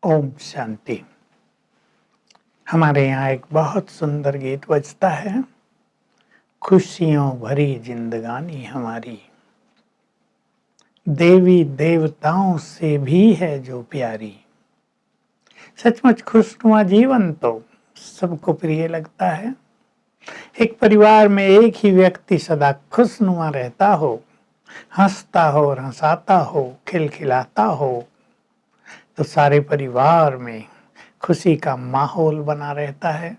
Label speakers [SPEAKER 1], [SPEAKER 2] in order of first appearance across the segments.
[SPEAKER 1] ओम शांति। हमारे यहाँ एक बहुत सुंदर गीत बजता है, खुशियों भरी जिंदगानी हमारी, देवी देवताओं से भी है जो प्यारी। सचमुच खुशनुमा जीवन तो सबको प्रिय लगता है। एक परिवार में एक ही व्यक्ति सदा खुशनुमा रहता हो, हंसता हो और हंसाता हो, खिलखिलाता हो, तो सारे परिवार में खुशी का माहौल बना रहता है।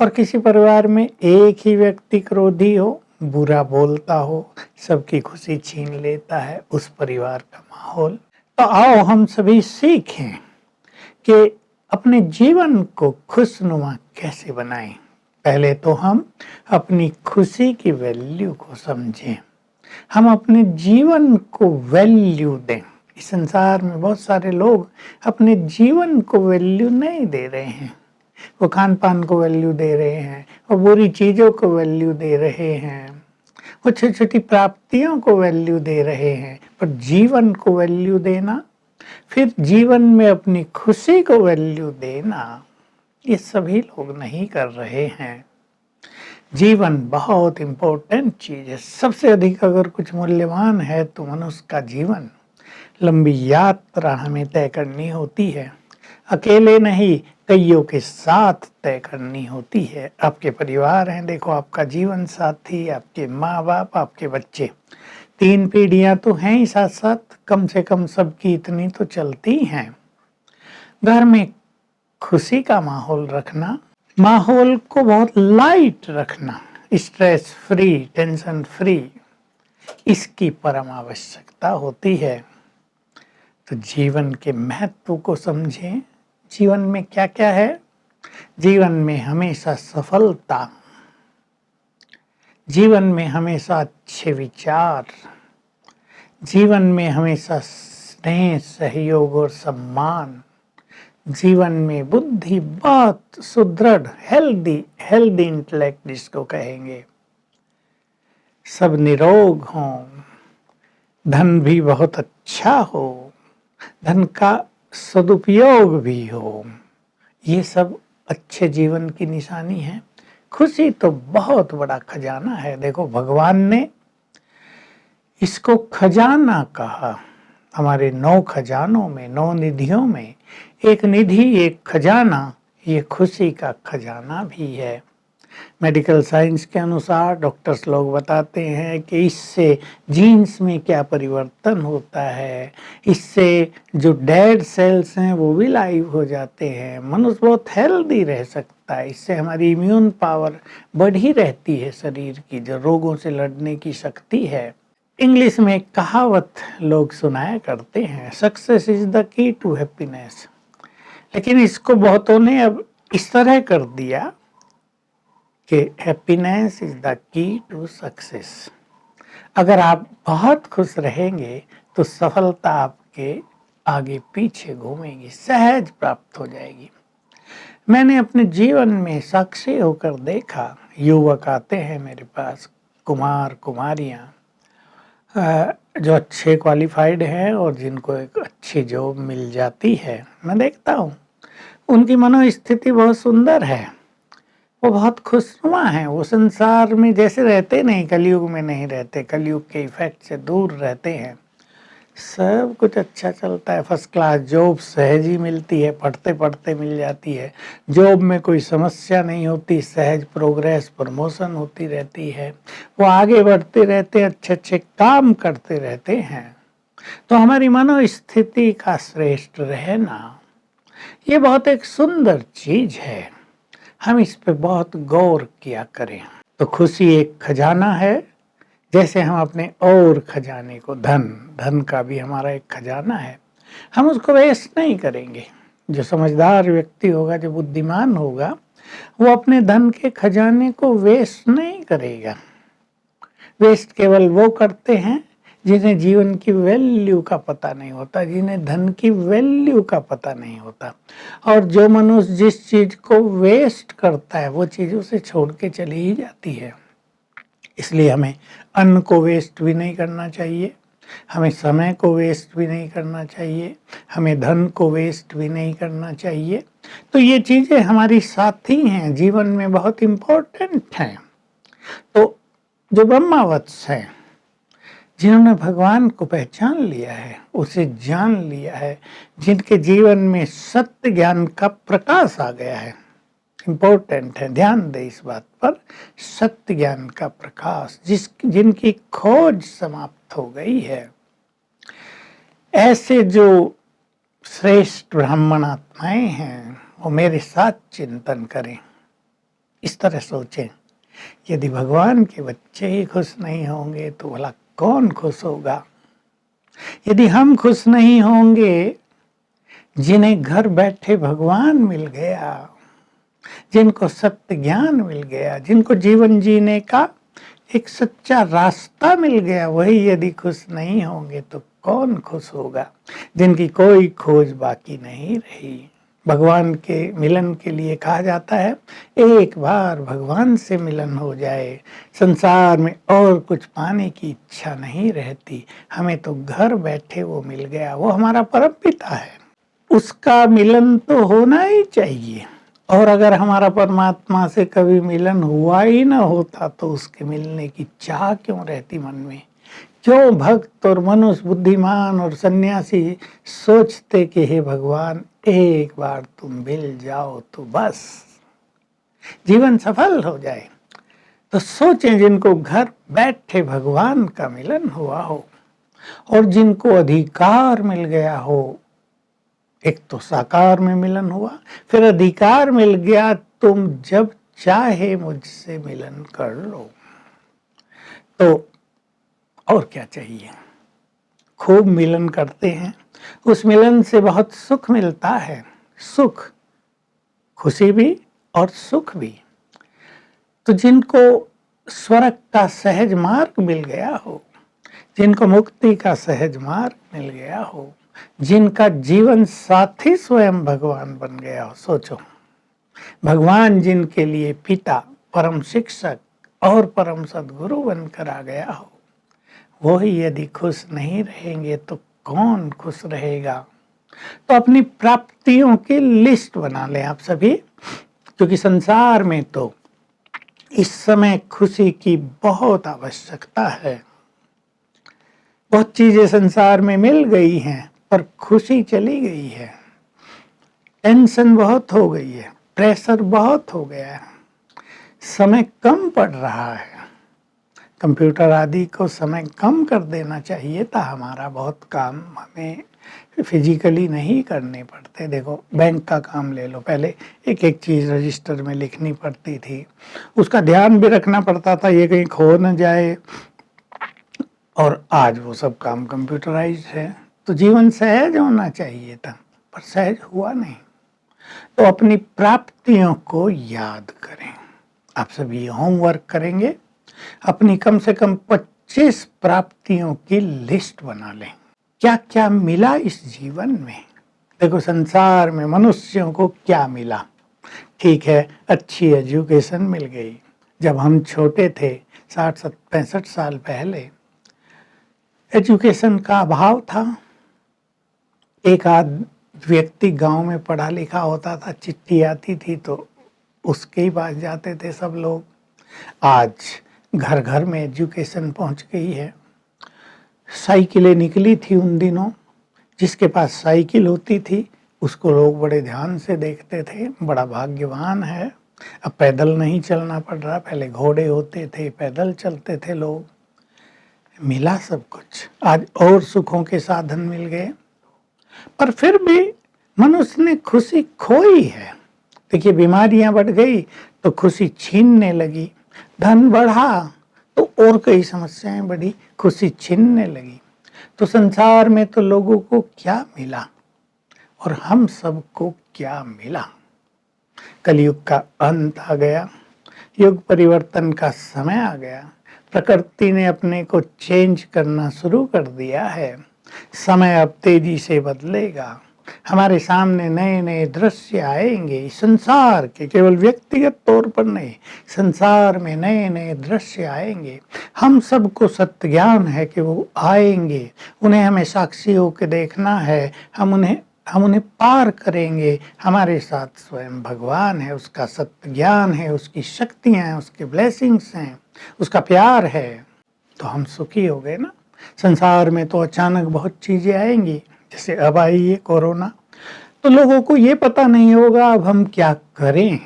[SPEAKER 1] और किसी परिवार में एक ही व्यक्ति क्रोधी हो, बुरा बोलता हो, सबकी खुशी छीन लेता है उस परिवार का माहौल। तो आओ हम सभी सीखें कि अपने जीवन को खुशनुमा कैसे बनाएं। पहले तो हम अपनी खुशी की वैल्यू को समझें, हम अपने जीवन को वैल्यू दें। इस संसार में बहुत सारे लोग अपने जीवन को वैल्यू नहीं दे रहे हैं। वो खान पान को वैल्यू दे रहे हैं, वो बुरी चीज़ों को वैल्यू दे रहे हैं, वो छोटी छोटी प्राप्तियों को वैल्यू दे रहे हैं। पर जीवन को वैल्यू देना, फिर जीवन में अपनी खुशी को वैल्यू देना, ये सभी लोग नहीं कर रहे हैं। जीवन बहुत इम्पोर्टेंट चीज़ है। सबसे अधिक अगर कुछ मूल्यवान है तो मनुष्य का जीवन। लंबी यात्रा हमें तय करनी होती है, अकेले नहीं कईयों के साथ तय करनी होती है। आपके परिवार हैं, देखो आपका जीवन साथी, आपके माँ बाप, आपके बच्चे, 3 पीढ़ियां तो हैं ही साथ साथ, कम से कम सबकी इतनी तो चलती हैं। घर में खुशी का माहौल रखना, माहौल को बहुत लाइट रखना, स्ट्रेस फ्री, टेंशन फ्री, इसकी परम आवश्यकता होती है। तो जीवन के महत्व को समझें। जीवन में क्या क्या है? जीवन में हमेशा सफलता, जीवन में हमेशा अच्छे विचार, जीवन में हमेशा स्नेह, सहयोग और सम्मान, जीवन में बुद्धि बहुत सुदृढ़, हेल्दी इंटेलेक्ट जिसको कहेंगे, सब निरोग हों, धन भी बहुत अच्छा हो, धन का सदुपयोग भी हो, ये सब अच्छे जीवन की निशानी है। खुशी तो बहुत बड़ा खजाना है। देखो भगवान ने इसको खजाना कहा। हमारे 9 खजानों में, 9 निधियों में एक निधि, एक खजाना, ये खुशी का खजाना भी है। मेडिकल साइंस के अनुसार डॉक्टर्स लोग बताते हैं कि इससे जीन्स में क्या परिवर्तन होता है, इससे जो डेड सेल्स हैं वो भी लाइव हो जाते हैं, मनुष्य बहुत हेल्दी रह सकता है, इससे हमारी इम्यून पावर बढ़ी रहती है, शरीर की जो रोगों से लड़ने की शक्ति है। इंग्लिश में एक कहावत लोग सुनाया करते हैं, success is the key to happiness. लेकिन इसको बहुतों ने अब इस तरह कर दिया कि happiness is the key to success. अगर आप बहुत खुश रहेंगे तो सफलता आपके आगे पीछे घूमेगी, सहज प्राप्त हो जाएगी। मैंने अपने जीवन में साक्षी होकर देखा, युवक आते हैं मेरे पास, कुमार कुमारियां, जो अच्छे क्वालिफाइड हैं और जिनको एक अच्छी जॉब मिल जाती है, मैं देखता हूँ उनकी मनोस्थिति बहुत सुंदर है, वो बहुत खुशनुमा हैं। वो संसार में जैसे रहते नहीं, कलयुग में नहीं रहते, कलयुग के इफेक्ट से दूर रहते हैं। सब कुछ अच्छा चलता है, फर्स्ट क्लास जॉब सहज ही मिलती है, पढ़ते पढ़ते मिल जाती है, जॉब में कोई समस्या नहीं होती, सहज प्रोग्रेस, प्रमोशन होती रहती है, वो आगे बढ़ते रहते हैं, अच्छे अच्छे काम करते रहते हैं। तो हमारी मनोस्थिति का श्रेष्ठ रहना, ये बहुत एक सुंदर चीज है, हम इस पे बहुत गौर किया करें। तो खुशी एक खजाना है, जैसे हम अपने और खजाने को, धन का भी हमारा एक खजाना है, हम उसको वेस्ट नहीं करेंगे। जो समझदार व्यक्ति होगा, जो बुद्धिमान होगा, वो अपने धन के खजाने को वेस्ट नहीं करेगा। वेस्ट केवल वो करते हैं जिन्हें जीवन की वैल्यू का पता नहीं होता, जिन्हें धन की वैल्यू का पता नहीं होता। और जो मनुष्य जिस चीज को वेस्ट करता है वो चीज उसे छोड़ के चली ही जाती है। इसलिए हमें अन्न को वेस्ट भी नहीं करना चाहिए, हमें समय को वेस्ट भी नहीं करना चाहिए, हमें धन को वेस्ट भी नहीं करना चाहिए। तो ये चीज़ें हमारी साथी हैं, जीवन में बहुत इम्पोर्टेंट हैं। तो जो ब्रह्मावत्स हैं, जिन्होंने भगवान को पहचान लिया है, उसे जान लिया है, जिनके जीवन में सत्य ज्ञान का प्रकाश आ गया है, इम्पोर्टेंट है, ध्यान दे इस बात पर, सत्य ज्ञान का प्रकाश, जिनकी खोज समाप्त हो गई है, ऐसे जो श्रेष्ठ ब्राह्मण आत्माएं हैं वो मेरे साथ चिंतन करें, इस तरह सोचें। यदि भगवान के बच्चे ही खुश नहीं होंगे तो भला कौन खुश होगा? यदि हम खुश नहीं होंगे, जिन्हें घर बैठे भगवान मिल गया, जिनको सत्य ज्ञान मिल गया, जिनको जीवन जीने का एक सच्चा रास्ता मिल गया, वही यदि खुश नहीं होंगे तो कौन खुश होगा? जिनकी कोई खोज बाकी नहीं रही। भगवान के मिलन के लिए कहा जाता है, एक बार भगवान से मिलन हो जाए, संसार में और कुछ पाने की इच्छा नहीं रहती। हमें तो घर बैठे वो मिल गया, वो हमारा परमपिता है, उसका मिलन तो होना ही चाहिए। और अगर हमारा परमात्मा से कभी मिलन हुआ ही ना होता तो उसके मिलने की चाह क्यों रहती मन में? क्यों भक्त और मनुष्य, बुद्धिमान और सन्यासी सोचते कि हे भगवान, एक बार तुम मिल जाओ तो बस जीवन सफल हो जाए। तो सोचें, जिनको घर बैठे भगवान का मिलन हुआ हो और जिनको अधिकार मिल गया हो, एक तो साकार में मिलन हुआ, फिर अधिकार मिल गया, तुम जब चाहे मुझसे मिलन कर लो, तो और क्या चाहिए? खूब मिलन करते हैं, उस मिलन से बहुत सुख मिलता है, सुख, खुशी भी और सुख भी। तो जिनको स्वर्ग का सहज मार्ग मिल गया हो, जिनको मुक्ति का सहज मार्ग मिल गया हो, जिनका जीवन साथी स्वयं भगवान बन गया हो, सोचो, भगवान जिनके लिए पिता, परम शिक्षक और परम सद्गुरु बनकर आ गया हो, वो ही यदि खुश नहीं रहेंगे तो कौन खुश रहेगा? तो अपनी प्राप्तियों की लिस्ट बना लें आप सभी, क्योंकि संसार में तो इस समय खुशी की बहुत आवश्यकता है। बहुत चीजें संसार में मिल गई हैं पर खुशी चली गई है, टेंशन बहुत हो गई है, प्रेशर बहुत हो गया है, समय कम पड़ रहा है। कंप्यूटर आदि को समय कम कर देना चाहिए था, हमारा बहुत काम हमें फिजिकली नहीं करने पड़ते। देखो, बैंक का काम ले लो, पहले एक एक चीज़ रजिस्टर में लिखनी पड़ती थी, उसका ध्यान भी रखना पड़ता था ये कहीं खो न जाए, और आज वो सब काम कंप्यूटराइज्ड है। तो जीवन सहज होना चाहिए था, पर सहज हुआ नहीं। तो अपनी प्राप्तियों को याद करें। आप सभी होमवर्क करेंगे, अपनी कम से कम 25 प्राप्तियों की लिस्ट बना लें। क्या क्या मिला इस जीवन में? देखो, संसार में मनुष्यों को क्या मिला? ठीक है, अच्छी एजुकेशन मिल गई। जब हम छोटे थे, 60-65 साल पहले, एजुकेशन का अभाव था। एक आध व्यक्ति गांव में पढ़ा लिखा होता था, चिट्ठी आती थी तो उसके ही पास जाते थे सब लोग। आज घर घर में एजुकेशन पहुंच गई है। साइकिलें निकली थी उन दिनों, जिसके पास साइकिल होती थी उसको लोग बड़े ध्यान से देखते थे, बड़ा भाग्यवान है। अब पैदल नहीं चलना पड़ रहा, पहले घोड़े होते थे, पैदल चलते थे लोग। मिला सब कुछ, आज और सुखों के साधन मिल गए, पर फिर भी मनुष्य ने खुशी खोई है। देखिए, बीमारियां बढ़ गई तो खुशी छीनने लगी, धन बढ़ा तो और कई समस्याएं बढ़ी, खुशी छीनने लगी। तो संसार में तो लोगों को क्या मिला और हम सबको क्या मिला? कलयुग का अंत आ गया, युग परिवर्तन का समय आ गया, प्रकृति ने अपने को चेंज करना शुरू कर दिया है। समय अब तेजी से बदलेगा, हमारे सामने नए नए दृश्य आएंगे, संसार के, केवल व्यक्तिगत तौर पर नहीं, संसार में नए नए दृश्य आएंगे। हम सबको सत्य ज्ञान है कि वो आएंगे, उन्हें हमें साक्षी होकर देखना है। हम उन्हें पार करेंगे। हमारे साथ स्वयं भगवान है, उसका सत्य ज्ञान है, उसकी शक्तियां हैं, उसके ब्लेसिंग्स हैं, उसका प्यार है, तो हम सुखी हो गए ना। संसार में तो अचानक बहुत चीजें आएंगी, जैसे अब आई ये कोरोना, तो लोगों को ये पता नहीं होगा अब हम क्या करें।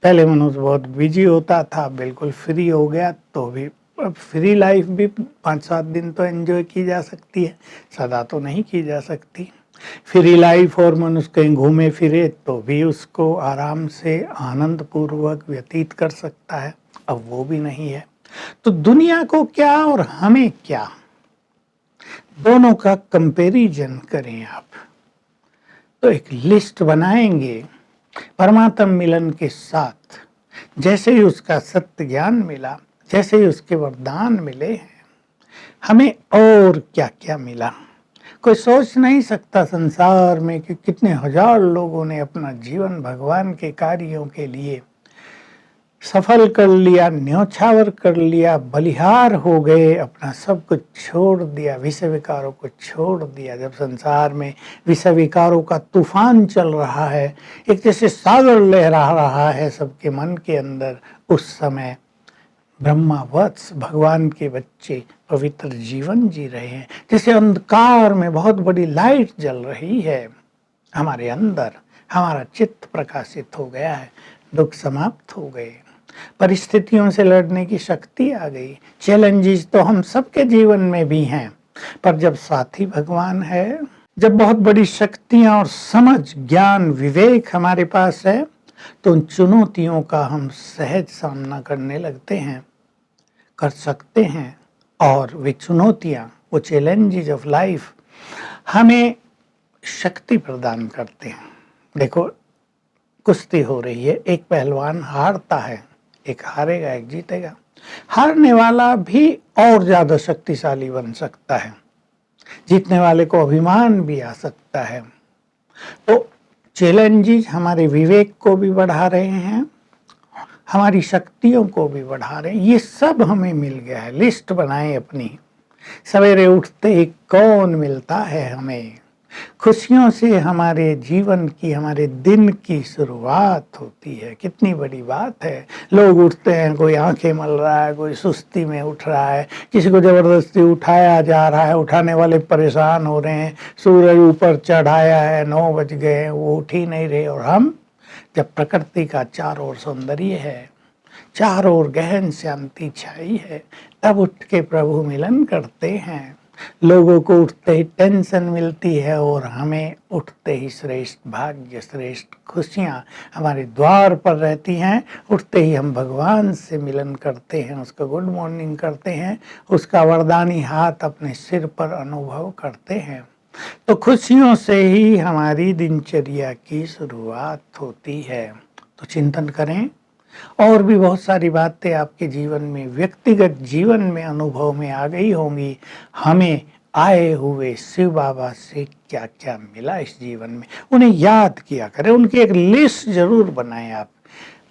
[SPEAKER 1] पहले मनुष्य बहुत बिजी होता था, बिल्कुल फ्री हो गया, तो भी अब फ्री लाइफ भी 5-7 दिन तो एंजॉय की जा सकती है, सदा तो नहीं की जा सकती। फ्री लाइफ और मनुष्य कहीं घूमे फिरे तो भी उसको आराम से आनंद पूर्वक व्यतीत कर सकता है, अब वो भी नहीं है। तो दुनिया को क्या और हमें क्या, दोनों का कंपैरिजन करें आप, तो एक लिस्ट बनाएंगे परमात्म मिलन के साथ। जैसे ही उसका सत्य ज्ञान मिला, जैसे ही उसके वरदान मिले, हमें और क्या क्या मिला। कोई सोच नहीं सकता संसार में कि कितने हजार लोगों ने अपना जीवन भगवान के कार्यों के लिए सफल कर लिया, न्योछावर कर लिया, बलिहार हो गए, अपना सब कुछ छोड़ दिया, विषय विकारों को छोड़ दिया। जब संसार में विषय विकारों का तूफान चल रहा है, एक जैसे सागर लहरा रहा है सबके मन के अंदर, उस समय ब्रह्मा वत्स भगवान के बच्चे पवित्र जीवन जी रहे हैं। जैसे अंधकार में बहुत बड़ी लाइट जल रही है हमारे अंदर, हमारा चित्त प्रकाशित हो गया है, दुख समाप्त हो गए, परिस्थितियों से लड़ने की शक्ति आ गई। चैलेंजेस तो हम सबके जीवन में भी हैं, पर जब साथी भगवान है, जब बहुत बड़ी शक्तियां और समझ, ज्ञान, विवेक हमारे पास है, तो उन चुनौतियों का हम सहज सामना करने लगते हैं, कर सकते हैं। और वे चुनौतियां, वो चैलेंजेस ऑफ लाइफ हमें शक्ति प्रदान करते हैं। देखो, कुश्ती हो रही है, एक पहलवान हारता है, एक हारेगा, एक जीतेगा। हारने वाला भी और ज्यादा शक्तिशाली बन सकता है, जीतने वाले को अभिमान भी आ सकता है। तो चैलेंजेस हमारे विवेक को भी बढ़ा रहे हैं, हमारी शक्तियों को भी बढ़ा रहे हैं। ये सब हमें मिल गया है। लिस्ट बनाएं अपनी, सवेरे उठते ही कौन मिलता है हमें। खुशियों से हमारे जीवन की, हमारे दिन की शुरुआत होती है। कितनी बड़ी बात है। लोग उठते हैं, कोई आंखें मल रहा है, कोई सुस्ती में उठ रहा है, किसी को जबरदस्ती उठाया जा रहा है, उठाने वाले परेशान हो रहे हैं, सूरज ऊपर चढ़ाया है, 9 बज गए, वो उठ ही नहीं रहे। और हम, जब प्रकृति का चारों ओर सौंदर्य है, चारों ओर गहन शांति छाई है, तब उठ के प्रभु मिलन करते हैं। लोगों को उठते ही टेंशन मिलती है, और हमें उठते ही श्रेष्ठ भाग्य, श्रेष्ठ खुशियां हमारे द्वार पर रहती हैं। उठते ही हम भगवान से मिलन करते हैं, उसका गुड मॉर्निंग करते हैं, उसका वरदानी हाथ अपने सिर पर अनुभव करते हैं। तो खुशियों से ही हमारी दिनचर्या की शुरुआत होती है। तो चिंतन करें, और भी बहुत सारी बातें आपके जीवन में, व्यक्तिगत जीवन में अनुभव में आ गई होंगी। हमें आए हुए शिव बाबा से क्या क्या मिला इस जीवन में, उन्हें याद किया करें, उनकी एक लिस्ट जरूर बनाएं आप।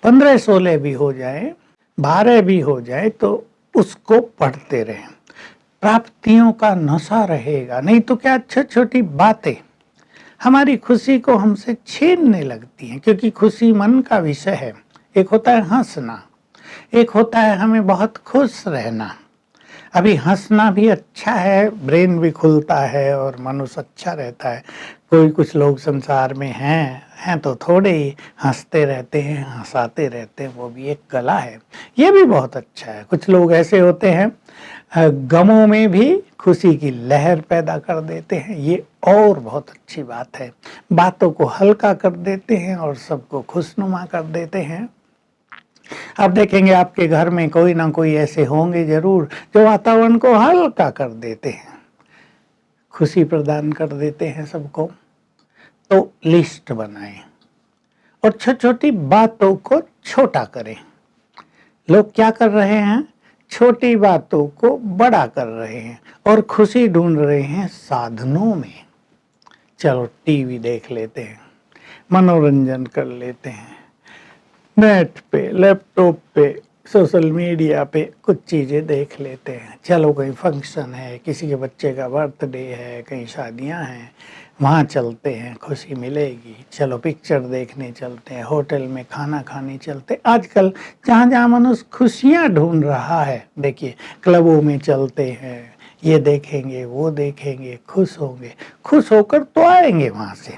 [SPEAKER 1] 15-16 भी हो जाए, 12 भी हो जाए, तो उसको पढ़ते रहें। प्राप्तियों का नशा रहेगा। नहीं तो क्या, छोटी छोटी बातें हमारी खुशी को हमसे छीनने लगती हैं, क्योंकि खुशी मन का विषय है। एक होता है हंसना, एक होता है हमें बहुत खुश रहना। अभी हंसना भी अच्छा है, ब्रेन भी खुलता है और मनुष्य अच्छा रहता है। कुछ लोग संसार में हैं तो थोड़े ही हंसते रहते हैं, हंसाते रहते हैं, वो भी एक कला है, ये भी बहुत अच्छा है। कुछ लोग ऐसे होते हैं, गमों में भी खुशी की लहर पैदा कर देते हैं, ये और बहुत अच्छी बात है। बातों को हल्का कर देते हैं और सबको खुशनुमा कर देते हैं। अब देखेंगे आपके घर में कोई ना कोई ऐसे होंगे जरूर, जो वातावरण को हल्का कर देते हैं, खुशी प्रदान कर देते हैं सबको। तो लिस्ट बनाएं और छोटी छोटी बातों को छोटा करें। लोग क्या कर रहे हैं, छोटी बातों को बड़ा कर रहे हैं और खुशी ढूंढ रहे हैं साधनों में। चलो टीवी देख लेते हैं, मनोरंजन कर लेते हैं, नेट पे, लैपटॉप पे, सोशल मीडिया पे कुछ चीज़ें देख लेते हैं। चलो कहीं फंक्शन है, किसी के बच्चे का बर्थडे है, कहीं शादियां हैं, वहाँ चलते हैं, खुशी मिलेगी। चलो पिक्चर देखने चलते हैं, होटल में खाना खाने चलते। आजकल जहाँ जहाँ मनुष्य खुशियाँ ढूंढ रहा है, देखिए क्लबों में चलते हैं, ये देखेंगे वो देखेंगे, खुश होंगे, खुश होकर तो आएंगे वहाँ से,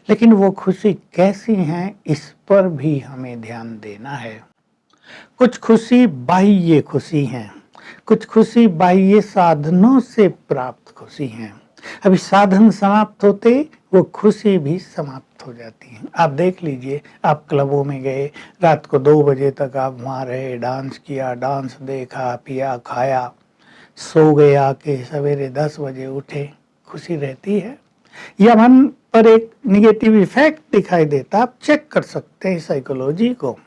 [SPEAKER 1] लेकिन वो खुशी कैसी है इस पर भी हमें ध्यान देना है। कुछ खुशी बाह्य खुशी है, कुछ खुशी बाह्य साधनों से प्राप्त खुशी है। अभी साधन समाप्त होते वो खुशी भी समाप्त हो जाती है। आप देख लीजिए, आप क्लबों में गए, रात को 2 बजे तक आप वहाँ रहे, डांस किया, डांस देखा, पिया, खाया, सो गए, आके सवेरे 10 बजे उठे, खुशी रहती है? या मन पर एक निगेटिव इफेक्ट दिखाई देता? आप चेक कर सकते हैं साइकोलॉजी को।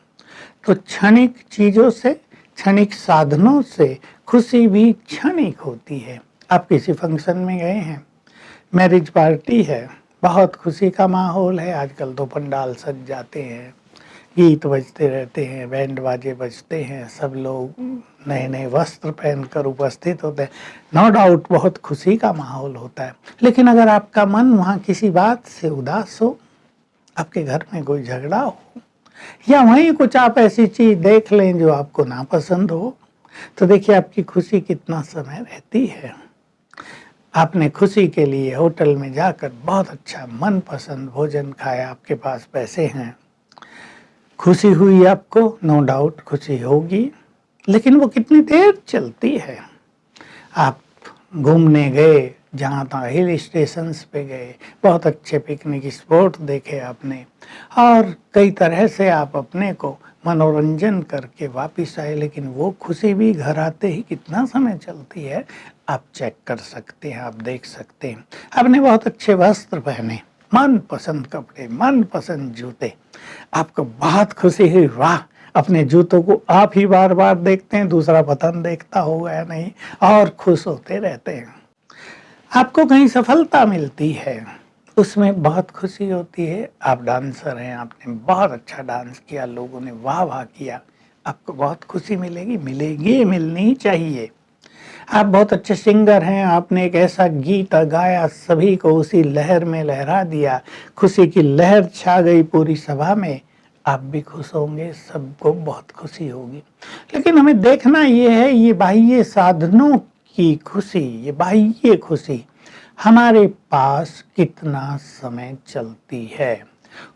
[SPEAKER 1] तो क्षणिक चीजों से, क्षणिक साधनों से खुशी भी क्षणिक होती है। आप किसी फंक्शन में गए हैं, मैरिज पार्टी है, बहुत खुशी का माहौल है, आजकल तो पंडाल सज जाते हैं, गीत बजते रहते हैं, बैंड बाजे बजते हैं, सब लोग नए नए वस्त्र पहनकर उपस्थित होते हैं। नो डाउट बहुत खुशी का माहौल होता है। लेकिन अगर आपका मन वहाँ किसी बात से उदास हो, आपके घर में कोई झगड़ा हो, या वहीं कुछ आप ऐसी चीज देख लें जो आपको नापसंद हो, तो देखिए आपकी खुशी कितना समय रहती है। आपने खुशी के लिए होटल में जाकर बहुत अच्छा मनपसंद भोजन खाया, आपके पास पैसे हैं, खुशी हुई आपको, नो डाउट खुशी होगी, लेकिन वो कितनी देर चलती है। आप घूमने गए, जहाँ तहाँ हिल स्टेशंस पे गए, बहुत अच्छे पिकनिक स्पॉट देखे आपने, और कई तरह से आप अपने को मनोरंजन करके वापस आए, लेकिन वो खुशी भी घर आते ही कितना समय चलती है, आप चेक कर सकते हैं, आप देख सकते हैं। आपने बहुत अच्छे वस्त्र पहने, मन पसंद कपड़े, मन पसंद जूते, आपको बहुत खुशी हुई, वाह, अपने जूतों को आप ही बार बार देखते हैं, दूसरा पतन देखता होगा या नहीं, और खुश होते रहते हैं। आपको कहीं सफलता मिलती है, उसमें बहुत खुशी होती है। आप डांसर हैं, आपने बहुत अच्छा डांस किया, लोगों ने वाह वाह किया, आपको बहुत खुशी मिलेगी, मिलेगी, मिलनी चाहिए। आप बहुत अच्छे सिंगर हैं, आपने एक ऐसा गीत गाया, सभी को उसी लहर में लहरा दिया, खुशी की लहर छा गई पूरी सभा में, आप भी खुश होंगे, सबको बहुत खुशी होगी। लेकिन हमें देखना ये है, ये बाह्य साधनों की खुशी, ये बाह्य खुशी हमारे पास कितना समय चलती है,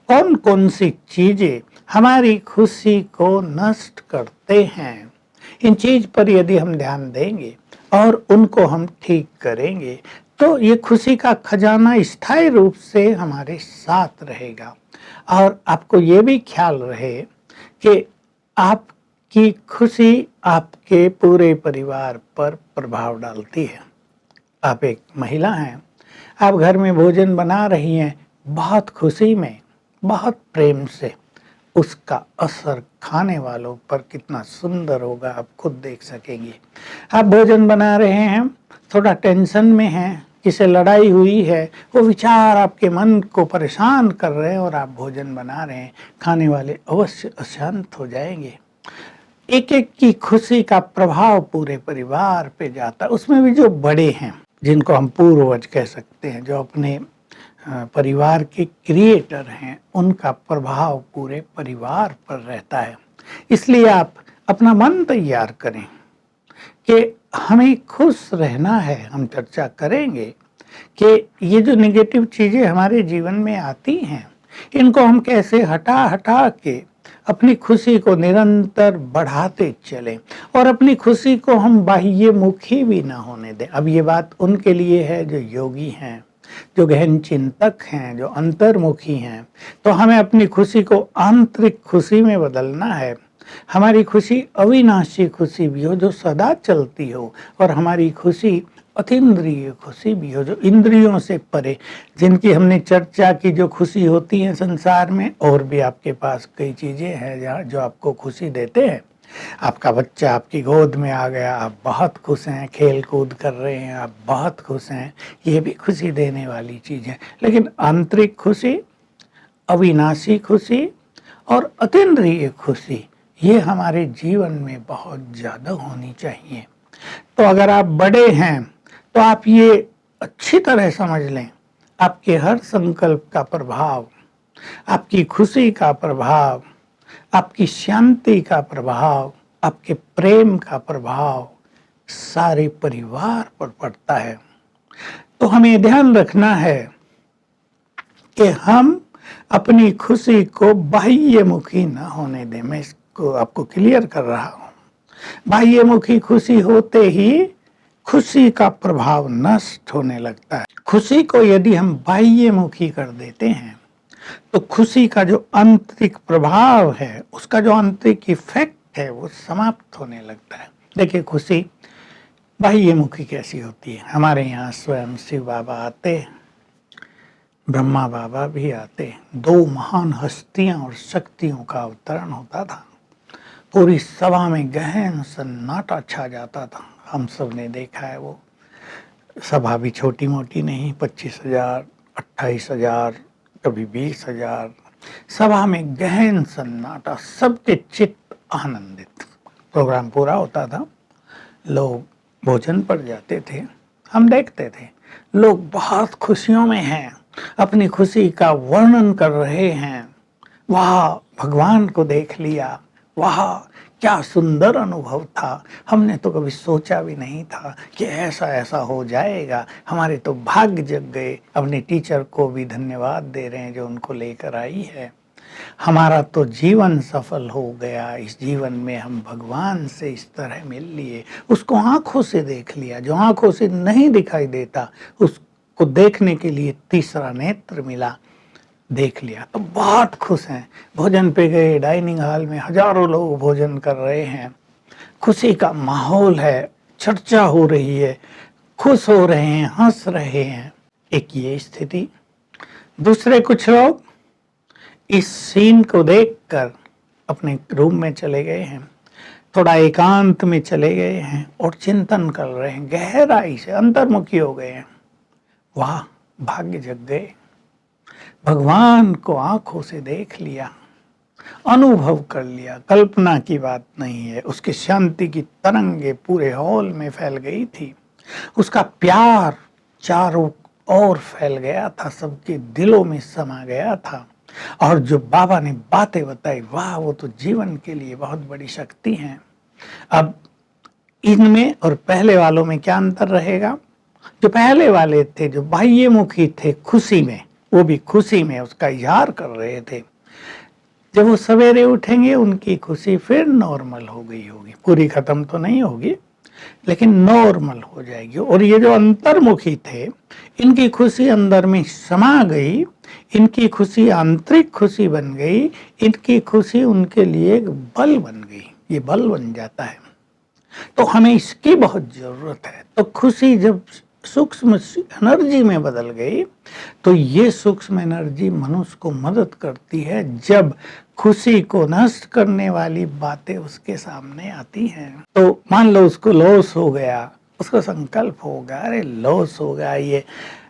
[SPEAKER 1] कौन कौन सी चीजें हमारी खुशी को नष्ट करते हैं। इन चीज पर यदि हम ध्यान देंगे और उनको हम ठीक करेंगे, तो ये खुशी का खजाना स्थायी रूप से हमारे साथ रहेगा। और आपको ये भी ख्याल रहे कि आपकी खुशी आपके पूरे परिवार पर प्रभाव डालती है। आप एक महिला हैं, आप घर में भोजन बना रही हैं, बहुत खुशी में, बहुत प्रेम से, उसका असर खाने वालों पर कितना सुंदर होगा आप खुद देख सकेंगे। आप भोजन बना रहे हैं, थोड़ा टेंशन में हैं, किसी लड़ाई हुई है, वो विचार आपके मन को परेशान कर रहे हैं और आप भोजन बना रहे हैं, खाने वाले अवश्य अशांत हो जाएंगे। एक एक की खुशी का प्रभाव पूरे परिवार पे जाता है। उसमें भी जो बड़े हैं, जिनको हम पूर्वज कह सकते हैं, जो अपने परिवार के क्रिएटर हैं, उनका प्रभाव पूरे परिवार पर रहता है। इसलिए आप अपना मन तैयार करें कि हमें खुश रहना है। हम चर्चा करेंगे कि ये जो नेगेटिव चीजें हमारे जीवन में आती हैं, इनको हम कैसे हटा हटा के अपनी खुशी को निरंतर बढ़ाते चलें, और अपनी खुशी को हम बाह्यमुखी भी ना होने दें। अब ये बात उनके लिए है जो योगी हैं, जो गहन चिंतक हैं, जो अंतर्मुखी हैं। तो हमें अपनी खुशी को आंतरिक खुशी में बदलना है। हमारी खुशी अविनाशी खुशी भी हो, जो सदा चलती हो, और हमारी खुशी अतीन्द्रिय खुशी भी हो, जो इंद्रियों से परे, जिनकी हमने चर्चा की, जो खुशी होती है संसार में। और भी आपके पास कई चीजें हैं जहाँ जो आपको खुशी देते हैं, आपका बच्चा आपकी गोद में आ गया, आप बहुत खुश हैं, खेल कूद कर रहे हैं, आप बहुत खुश हैं, ये भी खुशी देने वाली चीज़ है। लेकिन आंतरिक खुशी, अविनाशी खुशी और अतीन्द्रिय खुशी, ये हमारे जीवन में बहुत ज़्यादा होनी चाहिए। तो अगर आप बड़े हैं तो आप ये अच्छी तरह समझ लें, आपके हर संकल्प का प्रभाव, आपकी खुशी का प्रभाव, आपकी शांति का प्रभाव, आपके प्रेम का प्रभाव सारे परिवार पर पड़ता है। तो हमें ध्यान रखना है कि हम अपनी खुशी को बाह्यमुखी न होने दें। मैं इसको आपको क्लियर कर रहा हूँ। बाह्यमुखी खुशी होते ही खुशी का प्रभाव नष्ट होने लगता है। खुशी को यदि हम बाह्यमुखी कर देते हैं तो खुशी का जो आंतरिक प्रभाव है, उसका जो आंतरिक इफेक्ट है, वो समाप्त होने लगता है। देखिए, खुशी बाह्यमुखी कैसी होती है। हमारे यहाँ स्वयं शिव बाबा आते, ब्रह्मा बाबा भी आते, दो महान हस्तियां और शक्तियों का अवतरण होता था। पूरी सभा में गहन सन्नाटा छा जाता था। हम सब ने देखा है। वो सभा भी छोटी मोटी नहीं, 25,000, 28,000, कभी 20,000। सभा में गहन सन्नाटा, सबके चित्त आनंदित। प्रोग्राम पूरा होता था, लोग भोजन पर जाते थे, हम देखते थे। लोग बहुत खुशियों में हैं, अपनी खुशी का वर्णन कर रहे हैं। वाह, भगवान को देख लिया, वाह क्या सुंदर अनुभव था, हमने तो कभी सोचा भी नहीं था कि ऐसा ऐसा हो जाएगा, हमारे तो भाग्य जग गए। अपने टीचर को भी धन्यवाद दे रहे हैं जो उनको लेकर आई है। हमारा तो जीवन सफल हो गया, इस जीवन में हम भगवान से इस तरह मिल लिए, उसको आंखों से देख लिया। जो आंखों से नहीं दिखाई देता, उसको देखने के लिए तीसरा नेत्र मिला, देख लिया, तो बहुत खुश हैं। भोजन पे गए, डाइनिंग हॉल में हजारों लोग भोजन कर रहे हैं, खुशी का माहौल है, चर्चा हो रही है, खुश हो रहे हैं, हंस रहे हैं। एक ये स्थिति। दूसरे कुछ लोग इस सीन को देखकर अपने रूम में चले गए हैं, थोड़ा एकांत में चले गए हैं और चिंतन कर रहे हैं, गहराई से अंतर्मुखी हो गए हैं। वाह, भाग्य जग गए, भगवान को आंखों से देख लिया, अनुभव कर लिया, कल्पना की बात नहीं है। उसकी शांति की तरंगे पूरे हॉल में फैल गई थी, उसका प्यार चारों ओर फैल गया था, सबके दिलों में समा गया था। और जो बाबा ने बातें बताई, वाह, वो तो जीवन के लिए बहुत बड़ी शक्ति है। अब इनमें और पहले वालों में क्या अंतर रहेगा? जो पहले वाले थे, जो बाह्यमुखी थे खुशी में, वो भी खुशी में उसका इजहार कर रहे थे। जब वो सवेरे उठेंगे, उनकी खुशी फिर नॉर्मल हो गई होगी, पूरी खत्म तो नहीं होगी लेकिन नॉर्मल हो जाएगी। और ये जो अंतर्मुखी थे, इनकी खुशी अंदर में समा गई, इनकी खुशी आंतरिक खुशी बन गई, इनकी खुशी उनके लिए एक बल बन गई। ये बल बन जाता है, तो हमें इसकी बहुत जरूरत है। तो खुशी जब सूक्ष्म एनर्जी में बदल गई, तो ये सूक्ष्म एनर्जी मनुष्य को मदद करती है जब खुशी को नष्ट करने वाली बातें उसके सामने आती हैं। तो मान लो उसको लॉस हो गया, उसको संकल्प हो गया, अरे लॉस हो गया, ये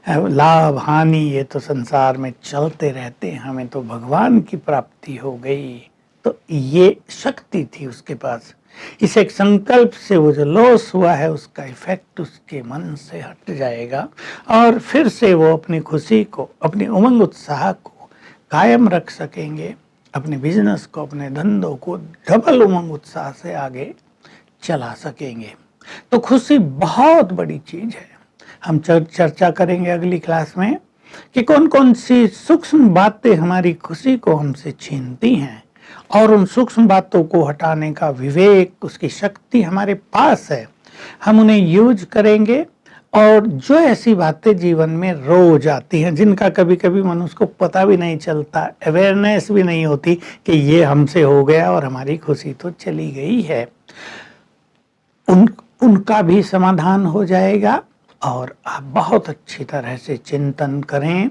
[SPEAKER 1] लाभ हानि ये तो संसार में चलते रहते हैं, हमें तो भगवान की प्राप्ति हो गई। तो ये शक्ति थी उसके पास। इस एक संकल्प से वो जो लॉस हुआ है, उसका इफेक्ट उसके मन से हट जाएगा और फिर से वो अपनी खुशी को, अपनी उमंग उत्साह को कायम रख सकेंगे, अपने बिजनेस को, अपने धंधों को डबल उमंग उत्साह से आगे चला सकेंगे। तो खुशी बहुत बड़ी चीज है। हम चर्चा करेंगे अगली क्लास में कि कौन कौन सी सूक्ष्म बातें हमारी खुशी को हमसे छीनती हैं, और उन सूक्ष्म बातों को हटाने का विवेक, उसकी शक्ति हमारे पास है। हम उन्हें यूज करेंगे। और जो ऐसी बातें जीवन में रोज आती हैं, जिनका कभी कभी मनुष्य को पता भी नहीं चलता, अवेयरनेस भी नहीं होती कि ये हमसे हो गया और हमारी खुशी तो चली गई है, उनका भी समाधान हो जाएगा। और आप बहुत अच्छी तरह से चिंतन करें,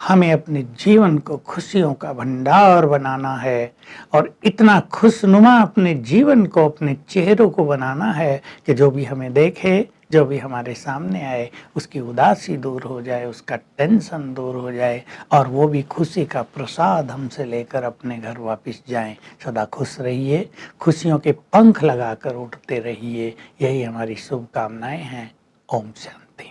[SPEAKER 1] हमें अपने जीवन को खुशियों का भंडार बनाना है और इतना खुशनुमा अपने जीवन को, अपने चेहरों को बनाना है कि जो भी हमें देखे, जो भी हमारे सामने आए, उसकी उदासी दूर हो जाए, उसका टेंशन दूर हो जाए और वो भी खुशी का प्रसाद हमसे लेकर अपने घर वापस जाएं। सदा खुश रहिए, खुशियों के पंख लगाकर उड़ते रहिए, यही हमारी शुभकामनाएं हैं। ओम शांति।